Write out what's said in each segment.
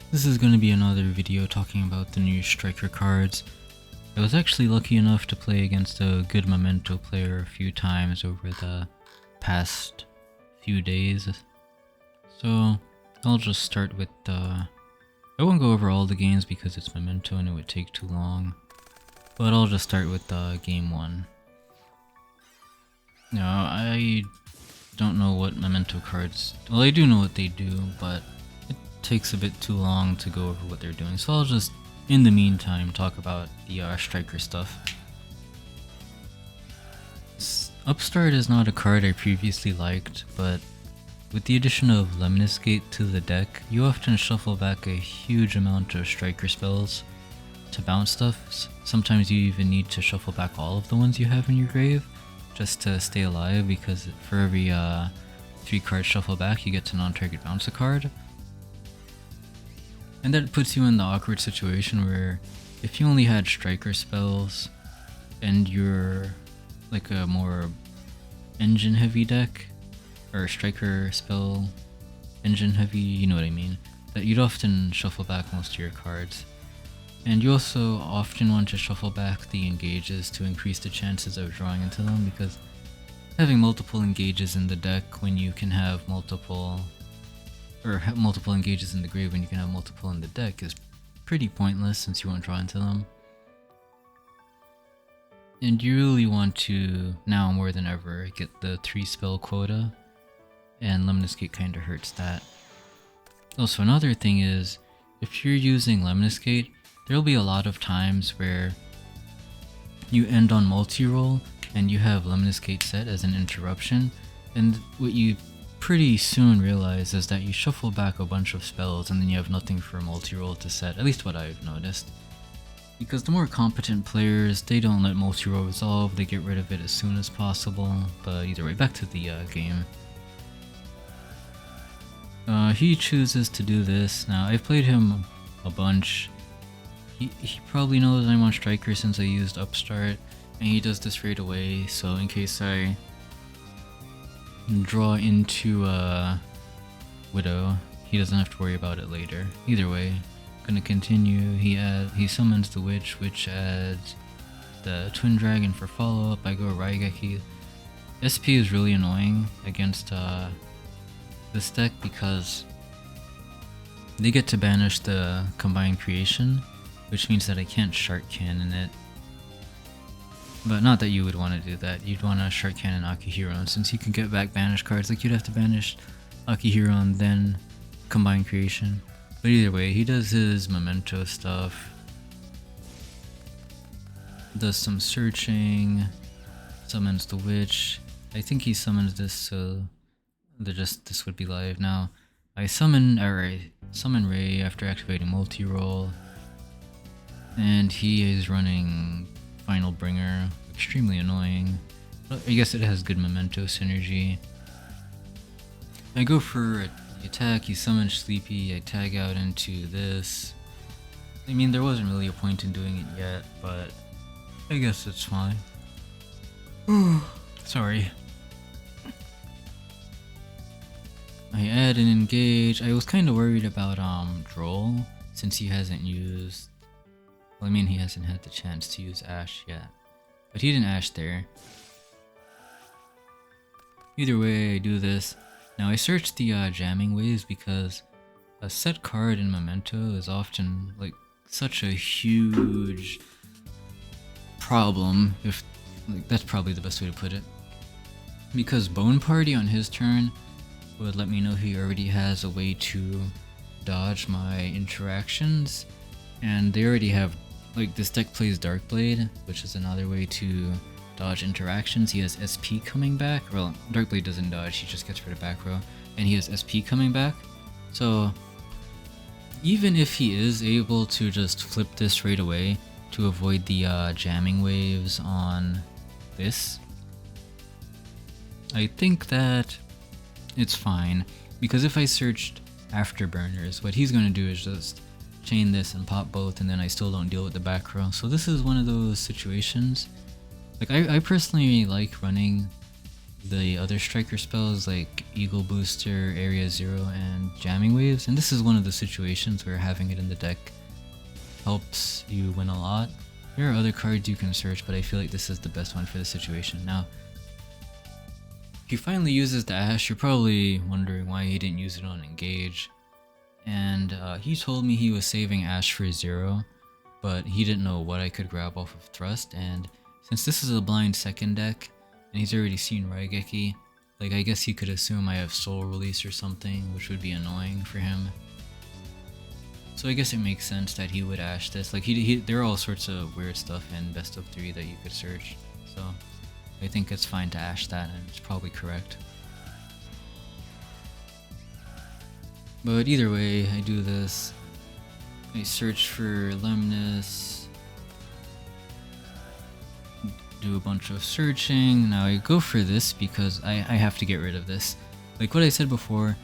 This is going to be another video talking about the new striker cards. I was actually lucky enough to play against a good Memento player a few times over the past few days. So I'll just start with I won't go over all the games because it's Memento and it would take too long. But I'll just start with game 1. Now, I don't know what Memento cards... Well, I do know what they do, but it takes a bit too long to go over what they're doing. So I'll just, in the meantime, talk about the striker stuff. Upstart is not a card I previously liked, but with the addition of Lemnis Gate to the deck, you often shuffle back a huge amount of striker spells to bounce stuff. Sometimes you even need to shuffle back all of the ones you have in your grave just to stay alive, because for every 3 cards shuffle back you get to non-target bounce a card. And that puts you in the awkward situation where if you only had striker spells and you're like a more engine heavy deck, or striker spell engine heavy, you know what I mean, that you'd often shuffle back most of your cards. And you also often want to shuffle back the engages to increase the chances of drawing into them, because having multiple engages in the deck when you can have multiple engages in the grave when you can have multiple in the deck is pretty pointless, since you won't draw into them. And you really want to, now more than ever, get the 3 spell quota, and Lemnis Gate kinda hurts that. Also, another thing is, if you're using Lemnis Gate, there'll be a lot of times where you end on multi-roll and you have Lemnis Gate set as an interruption, and what you pretty soon realize is that you shuffle back a bunch of spells and then you have nothing for multi-roll to set, at least what I've noticed. Because the more competent players, they don't let multi-roll resolve, they get rid of it as soon as possible. But either way, back to the game. He chooses to do this. Now, I've played him a bunch. He probably knows I'm on striker since I used Upstart, and he does this right away, so in case I draw into Widow, he doesn't have to worry about it later. Either way, gonna continue. He summons the Witch, which adds the Twin Dragon for follow-up. I go Raigeki. SP is really annoying against this deck because they get to banish the Combined Creation, which means that I can't Shark Cannon it. But not that you would want to do that. You'd want to Shark Cannon Akihiro, and since you can get back banished cards, like you'd have to banish Akihiro and then Combined Creation. But either way, he does his Memento stuff, does some searching, summons the Witch. I think he summons this so this would be live. Now, I summon Ray after activating multi-roll, and he is running Final Bringer, extremely annoying. But I guess it has good Memento synergy. I go for the attack, he summons Sleepy, I tag out into this. I mean, there wasn't really a point in doing it yet, but I guess it's fine. Sorry. I add an engage. I was kind of worried about Droll, since he hasn't used... Well, I mean, he hasn't had the chance to use Ash yet. But he didn't Ash there. Either way, I do this. Now, I searched the jamming waves because a set card in Memento is often like such a huge problem, if like, that's probably the best way to put it. Because Bone Party on his turn would let me know he already has a way to dodge my interactions, and they already have, like, this deck plays Darkblade, which is another way to dodge interactions. He has SP coming back. Well, Darkblade doesn't dodge, he just gets rid of back row, and he has SP coming back. So even if he is able to just flip this right away to avoid the jamming waves on this, I think that it's fine, because if I searched Afterburners, what he's going to do is just chain this and pop both, and then I still don't deal with the back row. So this is one of those situations. Like, I personally like running the other striker spells like Eagle Booster, Area Zero, and Jamming Waves, and this is one of the situations where having it in the deck helps you win a lot. There are other cards you can search, but I feel like this is the best one for the situation. Now, if he finally uses the Ash, you're probably wondering why he didn't use it on Engage. And he told me he was saving Ash for Zero, but he didn't know what I could grab off of Thrust, and since this is a blind second deck, and he's already seen Raigeki, like I guess he could assume I have Soul Release or something, which would be annoying for him. So I guess it makes sense that he would Ash this. Like there are all sorts of weird stuff in Best of 3 that you could search, so I think it's fine to Ash that, and it's probably correct. But either way, I do this. I search for Lemnis, do a bunch of searching. Now I go for this because I have to get rid of this. Like what I said before,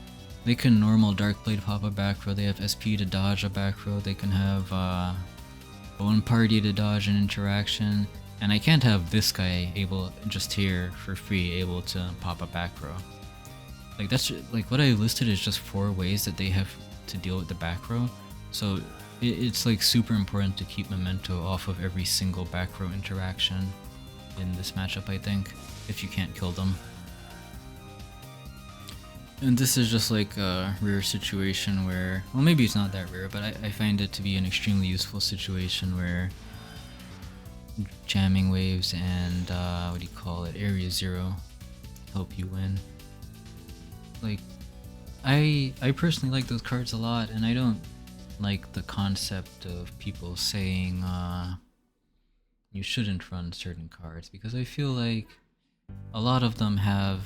they can normal Darkblade pop a back row, they have SP to dodge a back row, they can have one party to dodge an interaction, and I can't have this guy able just here for free able to pop a back row. Like that's like what I listed is just 4 ways that they have to deal with the back row, so it's like super important to keep Memento off of every single back row interaction in this matchup, I think, if you can't kill them. And this is just like a rare situation where, well, maybe it's not that rare, but I find it to be an extremely useful situation where Jamming Waves and what do you call it, Area Zero help you win. Like, I personally like those cards a lot, and I don't like the concept of people saying you shouldn't run certain cards, because I feel like a lot of them have,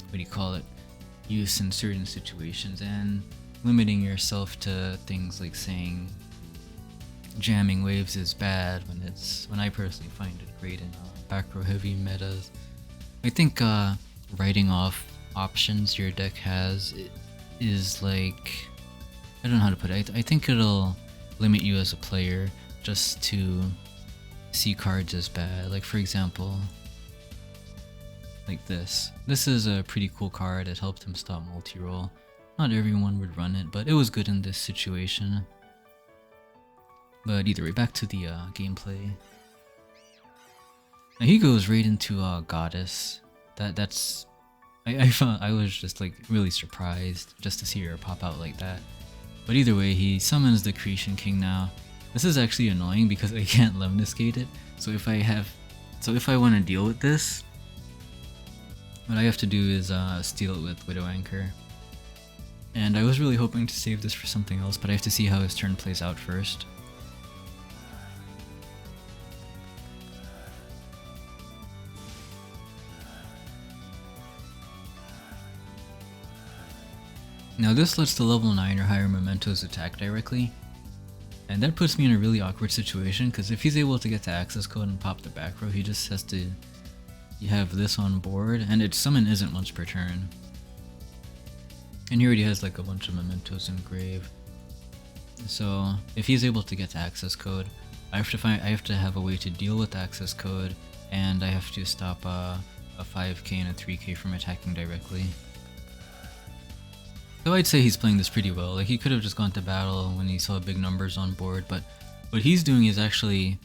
what do you call it, use in certain situations, and limiting yourself to things like saying Jamming Waves is bad when I personally find it great in back row heavy metas. I think writing off options your deck has is like, I don't know how to put it. I think it'll limit you as a player just to see cards as bad. Like for example, like this. This is a pretty cool card. It helped him stop multi-roll. Not everyone would run it, but it was good in this situation. But either way, back to the gameplay. Now he goes right into Goddess. That's I was just like really surprised just to see her pop out like that. But either way, he summons the Creation King now. This is actually annoying because I can't Lemnis gate it. So if I want to deal with this, what I have to do is steal it with Widow Anchor. And I was really hoping to save this for something else, but I have to see how his turn plays out first. Now this lets the level 9 or higher Mementos attack directly, and that puts me in a really awkward situation, because if he's able to get to access code and pop the back row, he just has to have this on board, and its summon isn't once per turn. And he already has like a bunch of Mementos in grave. So if he's able to get to access code, I have to have a way to deal with access code, and I have to stop a 5k and a 3k from attacking directly. So I'd say he's playing this pretty well. Like he could have just gone to battle when he saw big numbers on board, but what he's doing is actually,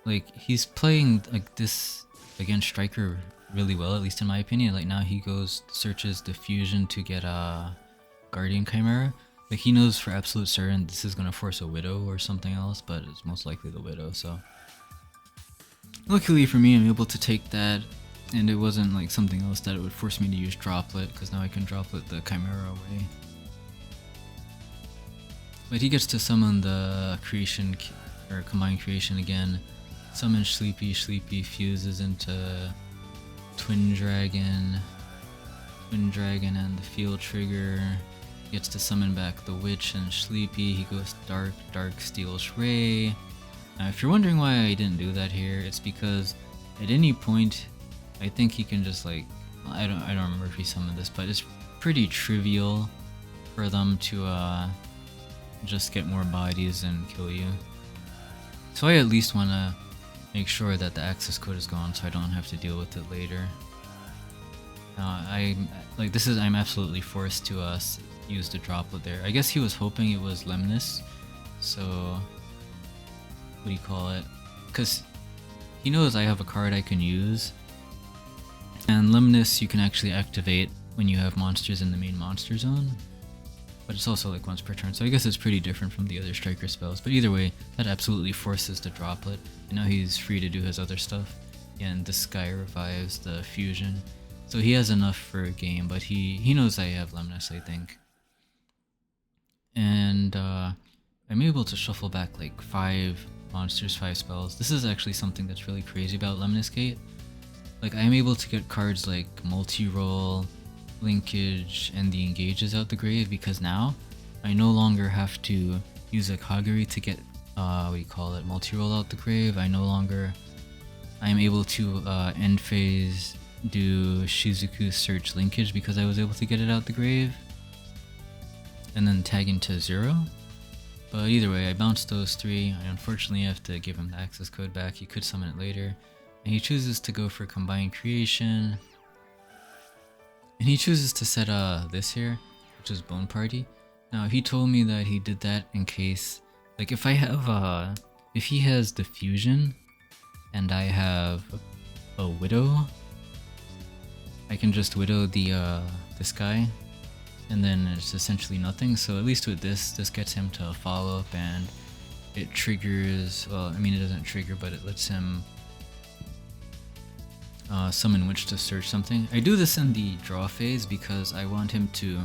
like, he's playing like this against Striker really well, at least in my opinion. Like now he goes, searches the fusion to get a Guardian Chimera. Like he knows for absolute certain this is gonna force a Widow or something else, but it's most likely the Widow, so. Luckily for me, I'm able to take that, and it wasn't like something else that it would force me to use Droplet, because now I can Droplet the Chimera away. But he gets to summon the Creation, or Combined Creation again, summon Sleepy, Sleepy fuses into Twin Dragon and the Field Trigger, gets to summon back the Witch and Sleepy, he goes Dark, Dark steals Ray. Now if you're wondering why I didn't do that here, it's because at any point, I think he can just like, I don't remember if he summoned this, but it's pretty trivial for them to just get more bodies and kill you. So I at least want to make sure that the access code is gone so I don't have to deal with it later. I'm absolutely forced to use the droplet there. I guess he was hoping it was Lemnis, so what do you call it? Because he knows I have a card I can use, and Lemnis you can actually activate when you have monsters in the main monster zone, but it's also like once per turn, so I guess it's pretty different from the other striker spells. But either way, that absolutely forces the droplet, and now he's free to do his other stuff. And this guy revives the fusion, so he has enough for a game, but he knows I have Lemnis, I think. And I'm able to shuffle back like 5 monsters, 5 spells. This is actually something that's really crazy about Lemnis Gate. Like, I'm able to get cards like multi-roll, linkage, and the engages out the grave, because now I no longer have to use a Kagari to get multi-roll out the grave. I'm able to end phase do Shizuku search linkage because I was able to get it out the grave, and then tag into 0. But either way, I bounced those 3. I unfortunately have to give him the access code back. He could summon it later, and he chooses to go for Combined Creation, and he chooses to set this here, which is Bone Party. Now he told me that he did that in case, like, if he has the fusion and I have a Widow, I can just Widow this guy, and then it's essentially nothing. So at least with this gets him to follow up, and it triggers, well, I mean, it doesn't trigger, but it lets him summon Witch to search something. I do this in the draw phase because I want him to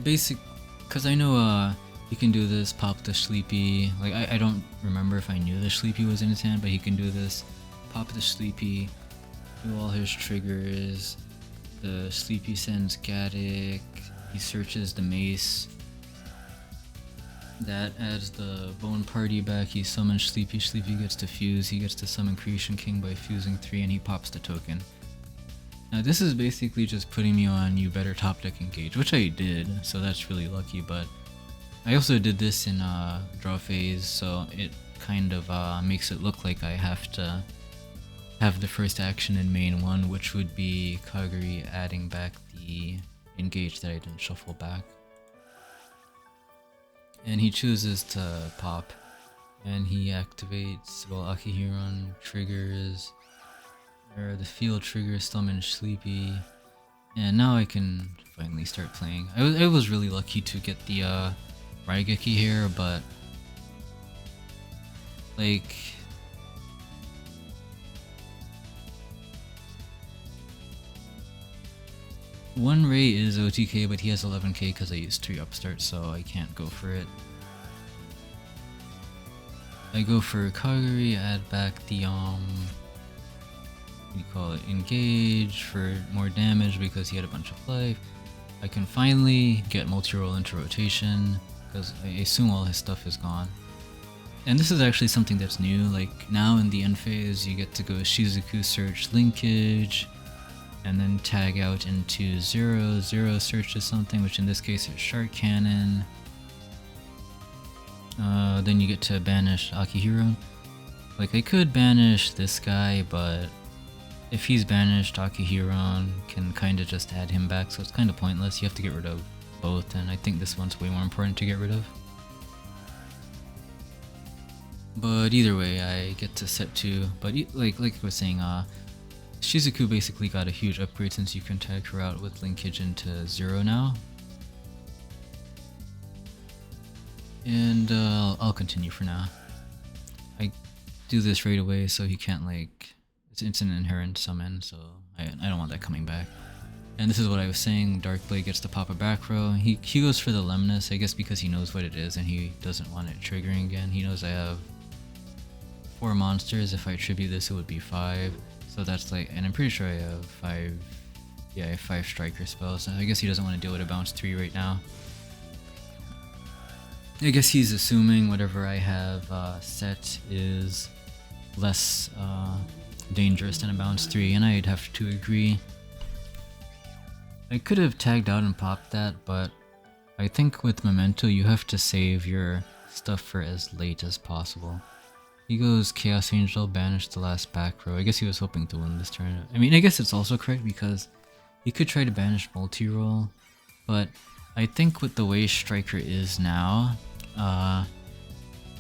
because I know he can do this, pop the Sleepy. Like, I don't remember if I knew the Sleepy was in his hand, but he can do this, pop the Sleepy, do all his triggers. The Sleepy sends Gaddock, he searches the Mace. That adds the Bone Party back, he summons Sleepy, Sleepy gets to fuse, he gets to summon Creation King by fusing 3, and he pops the token. Now this is basically just putting me on you better top deck engage, which I did, so that's really lucky, but I also did this in draw phase, so it kind of makes it look like I have to have the first action in main 1, which would be Kagari adding back the engage that I didn't shuffle back. And he chooses to pop, and he activates, well, Akihiron triggers, or the field triggers summon Sleepy, and now I can finally start playing. I was really lucky to get the Raigeki here, but like, one Ray is OTK, but he has 11k because I used 3 upstarts, so I can't go for it. I go for Kagari, add back the engage for more damage because he had a bunch of life. I can finally get multi-roll into rotation because I assume all his stuff is gone. And this is actually something that's new. Like, now in the end phase, you get to go Shizuku search linkage, and then tag out into 0, 0 searches something, which in this case is Shark Cannon. Then you get to banish Akihiro. Like, I could banish this guy, but if he's banished, Akihiro can kind of just add him back, so it's kind of pointless. You have to get rid of both, and I think this one's way more important to get rid of. But either way, I get to set 2. But like I was saying, Shizuku basically got a huge upgrade since you can tag her out with linkage into 0 now. And I'll continue for now. I do this right away so he can't, like, it's an inherent summon, so I don't want that coming back. And this is what I was saying, Darkblade gets to pop a back row. He goes for the Lemnis, I guess because he knows what it is and he doesn't want it triggering again. He knows I have 4 monsters. If I tribute this, it would be 5. So that's like, and I'm pretty sure I have 5, yeah, I have 5 striker spells. So I guess he doesn't want to deal with a bounce 3 right now. I guess he's assuming whatever I have set is less dangerous than a bounce 3, and I'd have to agree. I could have tagged out and popped that, but I think with Memento you have to save your stuff for as late as possible. He goes Chaos Angel, banish the last back row. I guess he was hoping to win this turn. I mean, I guess it's also correct because he could try to banish multi-roll, but I think with the way Striker is now,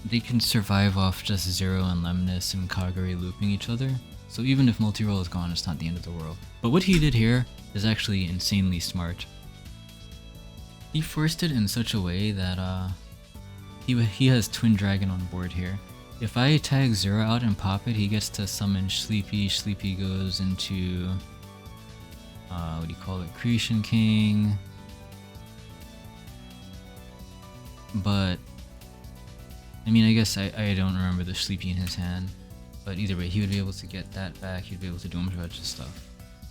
they can survive off just Zero and Lemnis and Kagari looping each other. So even if multi-roll is gone, it's not the end of the world. But what he did here is actually insanely smart. He forced it in such a way that he has Twin Dragon on board here. If I tag Zero out and pop it, he gets to summon Sleepy. Sleepy goes into what do you call it? Creation King. But I mean, I guess I don't remember the Sleepy in his hand. But either way, he would be able to get that back. He'd be able to do a bunch of stuff.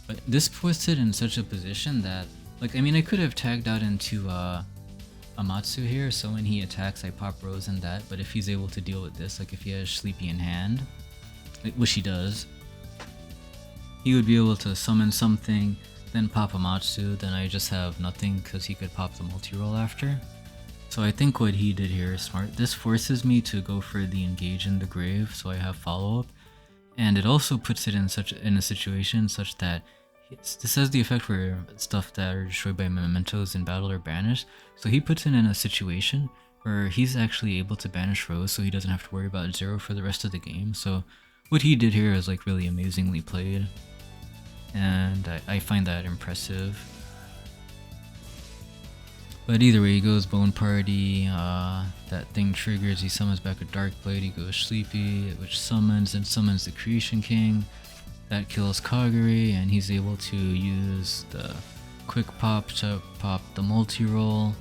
But this puts it in such a position that, like, I mean, I could have tagged out into Amatsu here, so when he attacks, I pop Rose and that. But if he's able to deal with this, like if he has Sleepy in hand, which he does, he would be able to summon something, then pop Amatsu, then I just have nothing because he could pop the multi-roll after. So I think what he did here is smart. This forces me to go for the engage in the grave, so I have follow-up. And it also puts it in a situation such that this has the effect where stuff that are destroyed by mementos in battle are banished. So he puts it in a situation where he's actually able to banish Rose, so he doesn't have to worry about Zero for the rest of the game. So what he did here is like really amazingly played, and I find that impressive. But either way, he goes Bone Party, that thing triggers, he summons back a Dark Blade, he goes Sleepy, which summons and summons the Creation King. That kills Kagari, and he's able to use the quick pop to pop the multi-roll.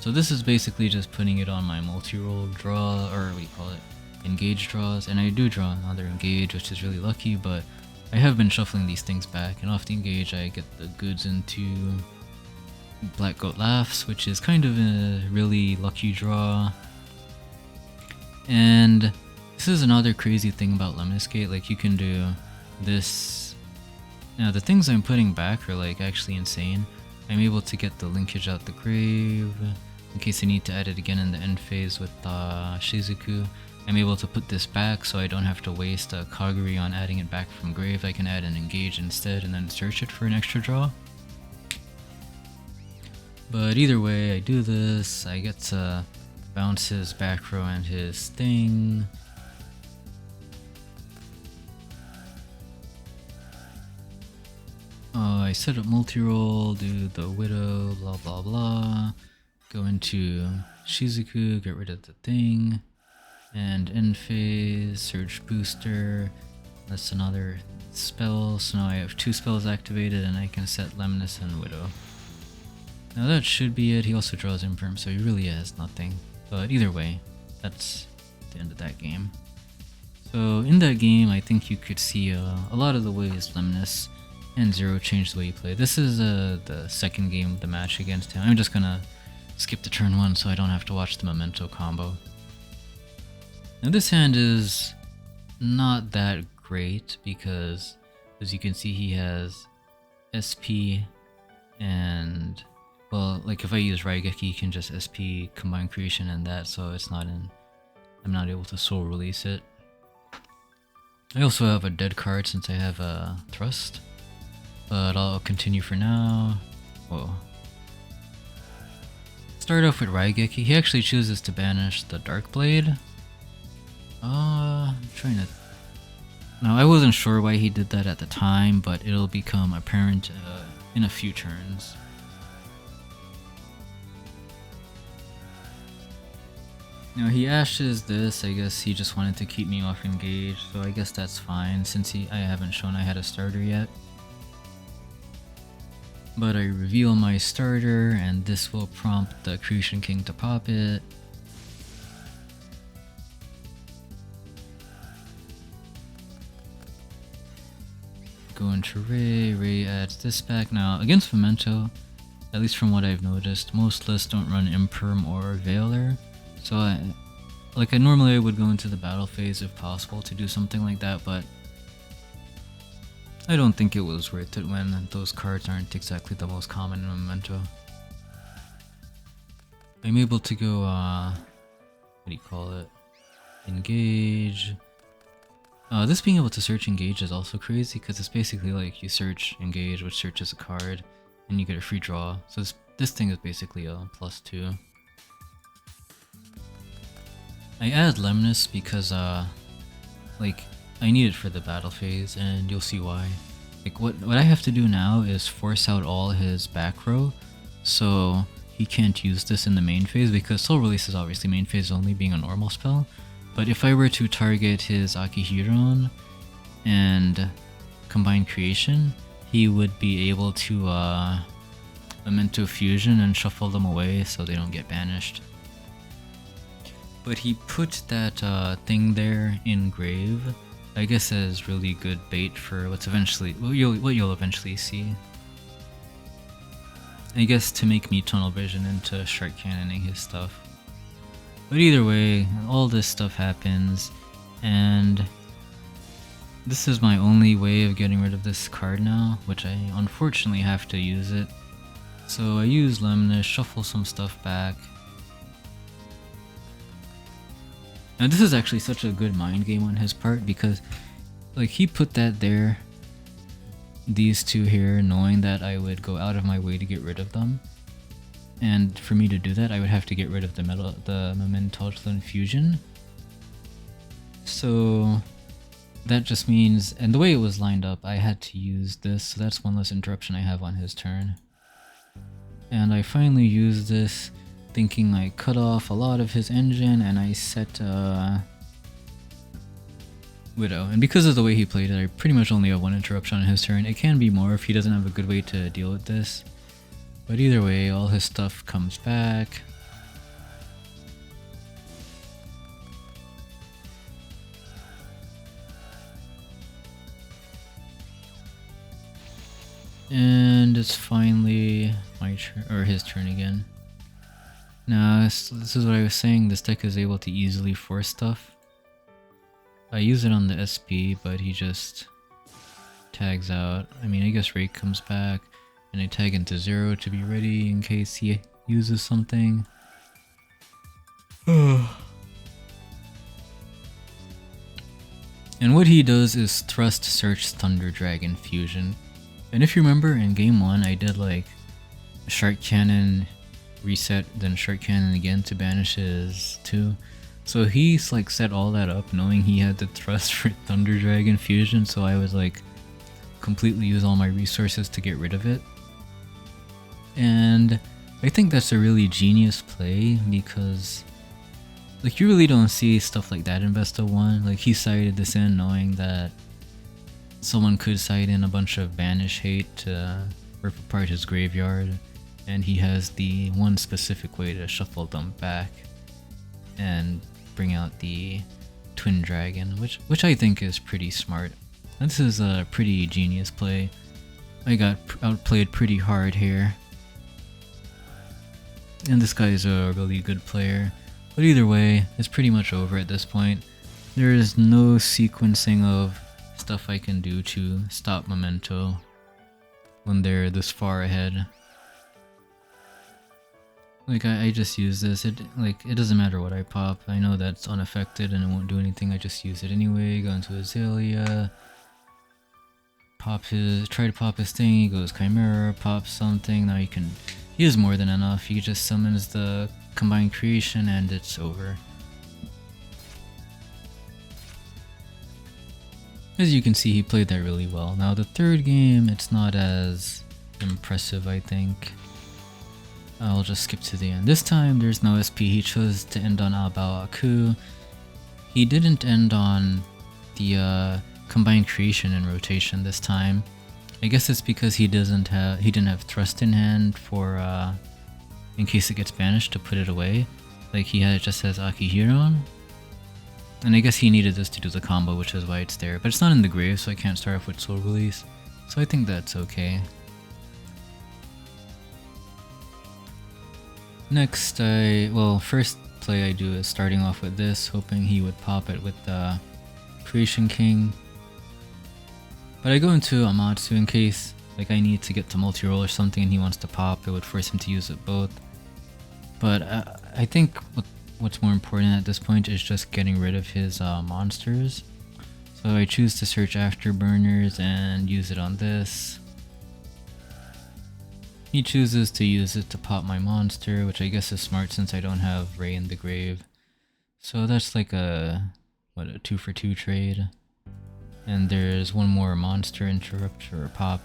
So this is basically just putting it on my multi-roll draw, or what do you call it, engage draws, and I do draw another engage, which is really lucky, but I have been shuffling these things back, and off the engage I get the goods into Black Goat Laughs, which is kind of a really lucky draw. And this is another crazy thing about Lemnis Gate, like you can do this. Now the things I'm putting back are like actually insane. I'm able to get the linkage out the grave in case I need to add it again in the end phase with Shizuku. I'm able to put this back so I don't have to waste a Kagari on adding it back from grave. I can add an engage instead and then search it for an extra draw. But either way, I do this, I get to bounce his back row and his thing. I set up multi-roll, do the Widow, blah blah blah. Go into Shizuku, get rid of the thing. And end phase, Surge Booster. That's another spell, so now I have 2 spells activated and I can set Lemnis and Widow. Now that should be it. He also draws Imperm, so he really has nothing. But either way, that's the end of that game. So in that game, I think you could see a lot of the ways Lemnis and Zero changed the way you play. This is the second game of the match against him. I'm just gonna skip to turn 1 so I don't have to watch the Memento combo. Now this hand is not that great because, as you can see, he has SP and, well, like if I use Raigeki, he can just SP Combine Creation and that, so it's not in, I'm not able to soul release it. I also have a dead card since I have a Thrust, but I'll continue for now. Whoa. Start off with Raigeki. He actually chooses to banish the Dark Blade. I'm trying to... Now, I wasn't sure why he did that at the time, but it'll become apparent in a few turns. Now, he ashes this. I guess he just wanted to keep me off engage, so I guess that's fine since I haven't shown I had a starter yet. But I reveal my starter, and this will prompt the Creation King to pop it. Go into Ray adds this back. Now, against Memento, at least from what I've noticed, most lists don't run Imperm or Veiler. So I normally I would go into the battle phase if possible to do something like that, but I don't think it was worth it when those cards aren't exactly the most common in Memento. I'm able to go, what do you call it? Engage, This being able to search engage is also crazy because it's basically like you search engage, which searches a card, and you get a free draw. So this thing is basically a +2. I added Lemnis because like I need it for the battle phase, and you'll see why. Like what I have to do now is force out all his back row, so he can't use this in the main phase because Soul Release is obviously main phase only, being a normal spell. But if I were to target his Akihiron and Combine Creation, he would be able to Memento Fusion and shuffle them away so they don't get banished. But he put that thing there in Grave, I guess, as really good bait for what you'll eventually see. I guess to make me tunnel vision into Shark Cannoning his stuff. But either way, all this stuff happens, and this is my only way of getting rid of this card now, which I unfortunately have to use it. So I use Lemnis, shuffle some stuff back. Now this is actually such a good mind game on his part because like he put that there, these two here, knowing that I would go out of my way to get rid of them. And for me to do that, I would have to get rid of the Mementolan Fusion. So that just means, and the way it was lined up, I had to use this, so that's one less interruption I have on his turn. And I finally used this, thinking I cut off a lot of his engine, and I set Widow. And because of the way he played it, I pretty much only have one interruption on his turn. It can be more if he doesn't have a good way to deal with this. But either way, all his stuff comes back. And it's finally my turn, or his turn again. Now, this is what I was saying, this deck is able to easily force stuff. I use it on the SP, but he just tags out. I mean, I guess Rake comes back, and I tag into 0 to be ready in case he uses something. And what he does is Thrust, Search, Thunder Dragon, Fusion. And if you remember, in game 1 I did like Shark Cannon, reset, then Shark Cannon again to banish his 2. So he's like set all that up knowing he had the Thrust for Thunder Dragon Fusion, so I was like completely use all my resources to get rid of it. And I think that's a really genius play because like you really don't see stuff like that in Best of 1. Like he sided this in knowing that someone could side in a bunch of banish hate to rip apart his graveyard, and he has the one specific way to shuffle them back and bring out the Twin Dragon, which I think is pretty smart. This is a pretty genius play. I got outplayed pretty hard here. And this guy is a really good player. But either way, it's pretty much over at this point. There is no sequencing of stuff I can do to stop Memento when they're this far ahead. Like I just use this, it doesn't matter what I pop, I know that's unaffected and it won't do anything, I just use it anyway. Go into Azalea, try to pop his thing, he goes Chimera, pops something, now he has more than enough, he just summons the Combined Creation and it's over. As you can see, he played that really well. Now the third game, it's not as impressive, I think. I'll just skip to the end. This time there's no SP, he chose to end on Abao Aku. He didn't end on the Combined Creation in rotation this time. I guess it's because he didn't have Thrust in hand for in case it gets banished to put it away. Like it just has Akihiron. And I guess he needed this to do the combo, which is why it's there. But it's not in the grave, so I can't start off with Soul Release. So I think that's okay. Next, first play I do is starting off with this, hoping he would pop it with the Creation King. But I go into Amatsu in case like I need to get to multi-roll or something and he wants to pop, it would force him to use it both. But I think what's more important at this point is just getting rid of his monsters. So So I choose to search Afterburners and use it on this. He chooses to use it to pop my monster, which I guess is smart since I don't have Ray in the grave. So that's like a 2 for 2 trade. And there's one more monster interrupt or pop.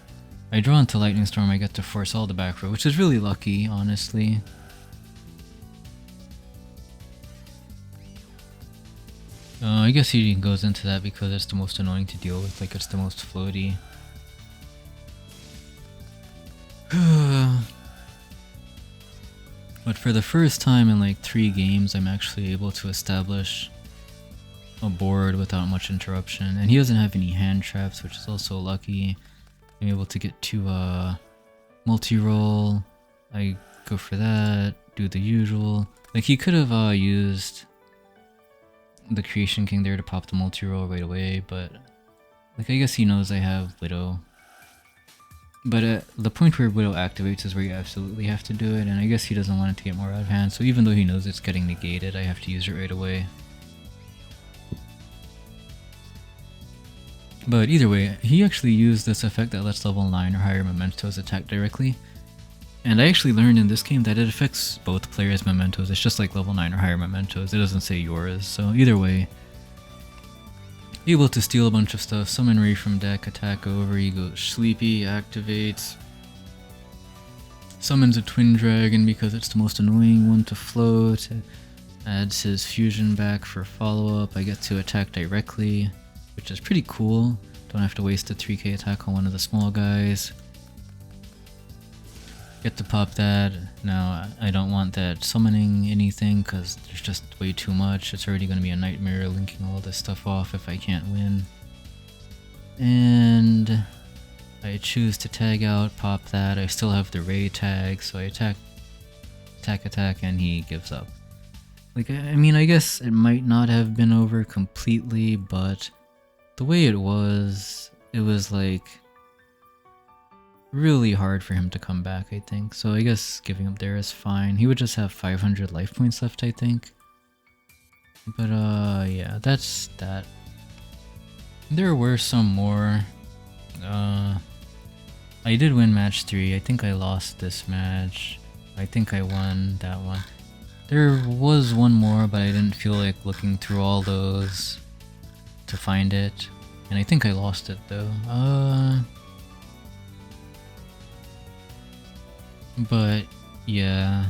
I draw into Lightning Storm, I get to force all the back row, which is really lucky, honestly. I guess he goes into that because it's the most annoying to deal with, like it's the most floaty. But for the first time in like 3 games, I'm actually able to establish a board without much interruption. And he doesn't have any hand traps, which is also lucky. I'm able to get to multi-roll. I go for that, do the usual. Like he could have used the Creation King there to pop the multi-roll right away, but like I guess he knows I have Widow. But the point where Widow activates is where you absolutely have to do it, and I guess he doesn't want it to get more out of hand, so even though he knows it's getting negated, I have to use it right away. But either way, he actually used this effect that lets level 9 or higher Mementos attack directly. And I actually learned in this game that it affects both players' Mementos, it's just like level 9 or higher Mementos, it doesn't say yours, so either way. Able to steal a bunch of stuff, summon Ray from deck, attack over, he goes Sleepy, activates. Summons a Twin Dragon because it's the most annoying one to float. Adds his fusion back for follow-up, I get to attack directly, which is pretty cool. Don't have to waste a 3k attack on one of the small guys. Get to pop that. Now I don't want that summoning anything because there's just way too much. It's already going to be a nightmare linking all this stuff off if I can't win. And I choose to tag out, pop that. I still have the Ray tag, so I attack, and he gives up. Like, I mean, I guess it might not have been over completely, but the way it was like really hard for him to come back, I think. So I guess giving up there is fine. He would just have 500 life points left, I think. But yeah, that's that. There were some more. I did win match 3. I think I lost this match. I think I won that one. There was one more, but I didn't feel like looking through all those to find it. And I think I lost it though. But yeah,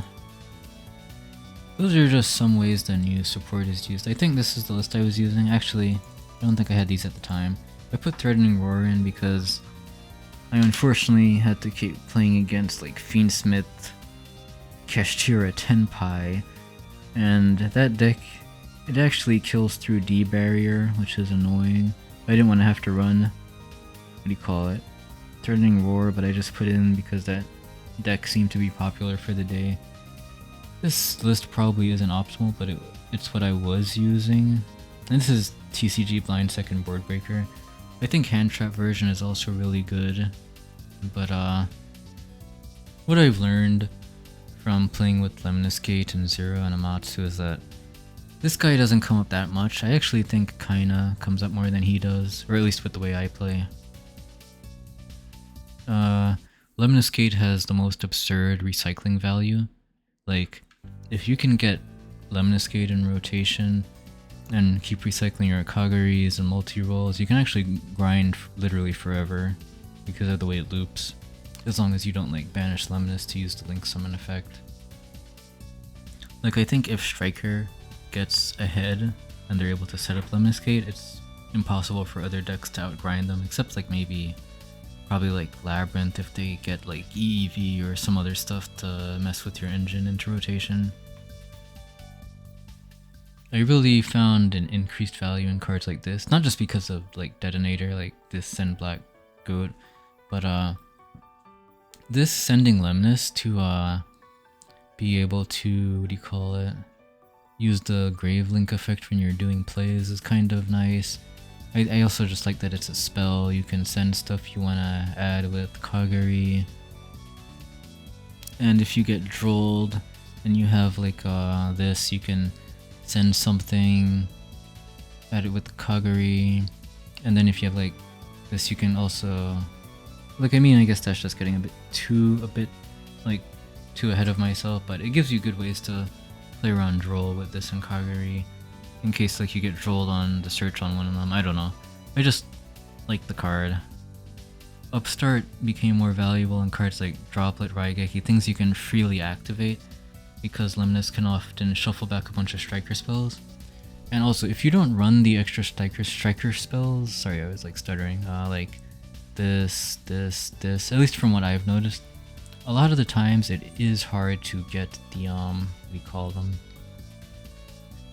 those are just some ways the new support is used. I think this is the list I was using. Actually, I don't think I had these at the time. I put Threatening Roar in because I unfortunately had to keep playing against like Fiendsmith, Kashtira Tenpai, and that deck, it actually kills through D barrier, which is annoying. I didn't want to have to run, what do you call it, Threatening Roar, but I just put it in because that deck seemed to be popular for the day. This list probably isn't optimal, but it's what I was using. And this is TCG Blind Second Board Breaker. I think Hand Trap version is also really good. But what I've learned from playing with Lemniscate and Zero and Amatsu is that this guy doesn't come up that much. I actually think Kaina comes up more than he does, or at least with the way I play. Lemniscate has the most absurd recycling value. Like, if you can get Lemniscate in rotation and keep recycling your Kagaris and multi-rolls, you can actually grind literally forever because of the way it loops. As long as you don't like banish Lemnis to use the Link Summon effect. Like, I think if Striker gets ahead and they're able to set up Lemniscate, it's impossible for other decks to outgrind them, except like maybe probably like Labyrinth if they get like EEV or some other stuff to mess with your engine into rotation. I really found an increased value in cards like this, not just because of like Detonator, like this Send Black Goat, but this sending Lemnis to be able to, what do you call it, use the Grave Link effect when you're doing plays is kind of nice. I also just like that it's a spell. You can send stuff you want to add with Kagari. And if you get Drolled and you have like this, you can send something, add it with Kagari. And then if you have like this, you can also like, I mean, I guess that's just getting a bit too ahead of myself, but it gives you good ways to play around Droll with this and Kagari in case like you get drolled on the search on one of them. I don't know. I just like the card. Upstart became more valuable in cards like Droplet, Raigeki, things you can freely activate because Lemnis can often shuffle back a bunch of striker spells. And also, if you don't run the extra striker spells, sorry, I was like stuttering, like this, at least from what I've noticed, a lot of the times it is hard to get the, we call them,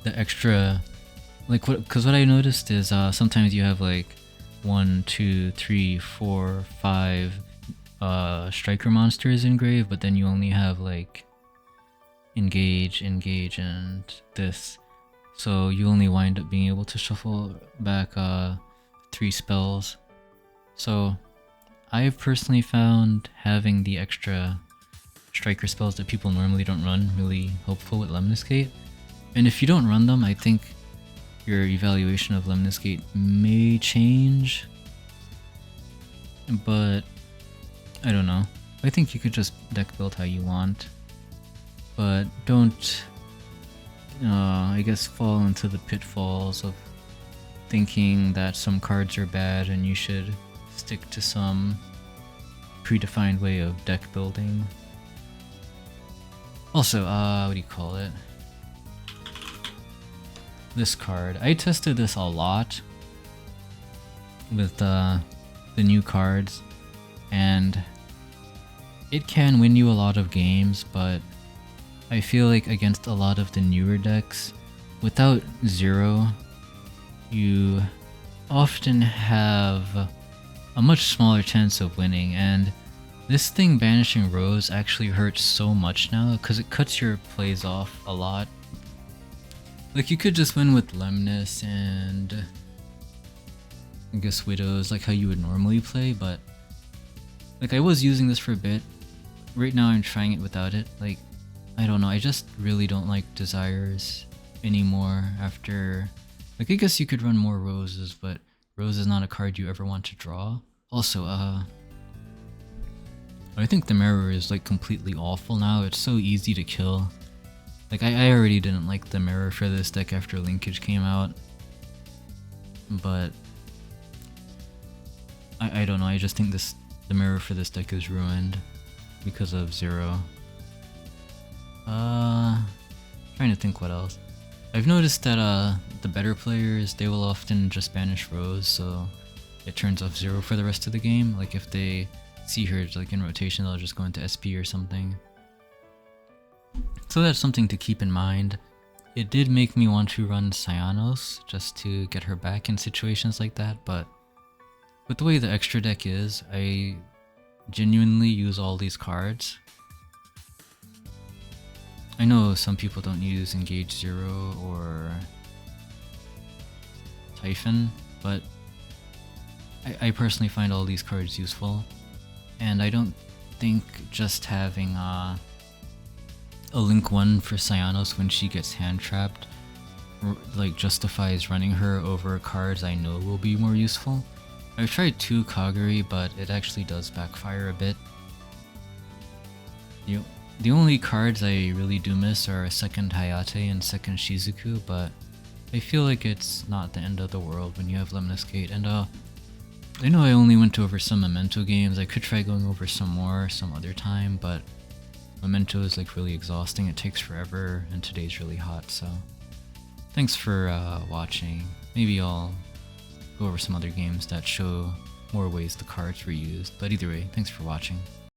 the extra, like because what I noticed is sometimes you have like 1, 2, 3, 4, 5 striker monsters in grave, but then you only have like engage, and this. So you only wind up being able to shuffle back 3 spells. So I've personally found having the extra striker spells that people normally don't run really helpful with Lemnis Gate. And if you don't run them, I think your evaluation of Lemnis Gate may change, but I don't know. I think you could just deck build how you want, but don't, I guess, fall into the pitfalls of thinking that some cards are bad and you should stick to some predefined way of deck building. Also, what do you call it? This card. I tested this a lot with the new cards, and it can win you a lot of games, but I feel like against a lot of the newer decks, without Zero, you often have a much smaller chance of winning, and this thing banishing Rose actually hurts so much now because it cuts your plays off a lot. Like, you could just win with Lemnis and I guess Widows, like how you would normally play, but like I was using this for a bit. Right now I'm trying it without it. Like, I don't know, I just really don't like Desires anymore after, like, I guess you could run more Roses, but Rose is not a card you ever want to draw. Also, I think the Mirror is like completely awful now. It's so easy to kill. Like, I already didn't like the Mirror for this deck after Linkage came out, but I don't know, I just think the Mirror for this deck is ruined because of Zero. Trying to think what else. I've noticed that the better players, they will often just banish Rose, so it turns off Zero for the rest of the game. Like, if they see her like in rotation, they'll just go into SP or something. So that's something to keep in mind. It did make me want to run Cyanos just to get her back in situations like that, but with the way the extra deck is, I genuinely use all these cards. I know some people don't use Engage Zero or Typhon, but I personally find all these cards useful, and I don't think just having a Link 1 for Cyanos when she gets hand trapped like justifies running her over cards I know will be more useful. I've tried 2 Kagari, but it actually does backfire a bit. The only cards I really do miss are 2nd Hayate and 2nd Shizuku, but I feel like it's not the end of the world when you have Lemnis Gate. And I know I only went over some Memento games. I could try going over some more some other time, but Memento is like really exhausting. It takes forever, and today's really hot, so thanks for watching. Maybe I'll go over some other games that show more ways the cards were used, but either way, thanks for watching.